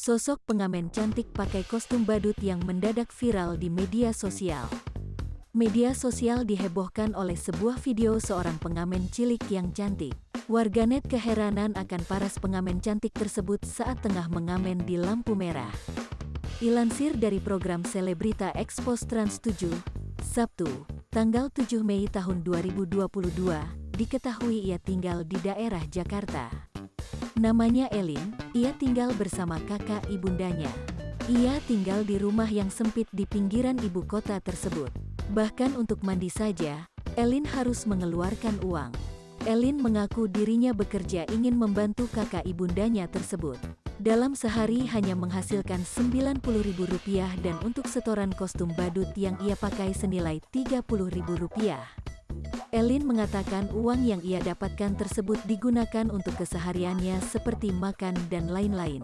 Sosok pengamen cantik pakai kostum badut yang mendadak viral di media sosial. Media sosial dihebohkan oleh sebuah video seorang pengamen cilik yang cantik. Warganet keheranan akan paras pengamen cantik tersebut saat tengah mengamen di lampu merah. Dilansir dari program Selebrita Expose Trans 7, Sabtu, tanggal 7 Mei tahun 2022, diketahui ia tinggal di daerah Jakarta. Namanya Elin, ia tinggal bersama kakak ibundanya. Ia tinggal di rumah yang sempit di pinggiran ibu kota tersebut. Bahkan untuk mandi saja, Elin harus mengeluarkan uang. Elin mengaku dirinya bekerja ingin membantu kakak ibundanya tersebut. Dalam sehari hanya menghasilkan Rp90.000 dan untuk setoran kostum badut yang ia pakai senilai Rp30.000. Elin mengatakan uang yang ia dapatkan tersebut digunakan untuk kesehariannya seperti makan dan lain-lain.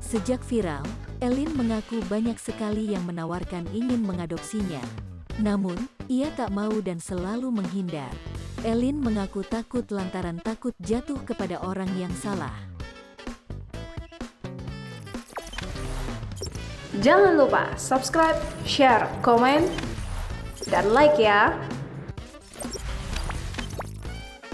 Sejak viral, Elin mengaku banyak sekali yang menawarkan ingin mengadopsinya. Namun, ia tak mau dan selalu menghindar. Elin mengaku takut lantaran takut jatuh kepada orang yang salah. Jangan lupa subscribe, share, komen, dan like ya!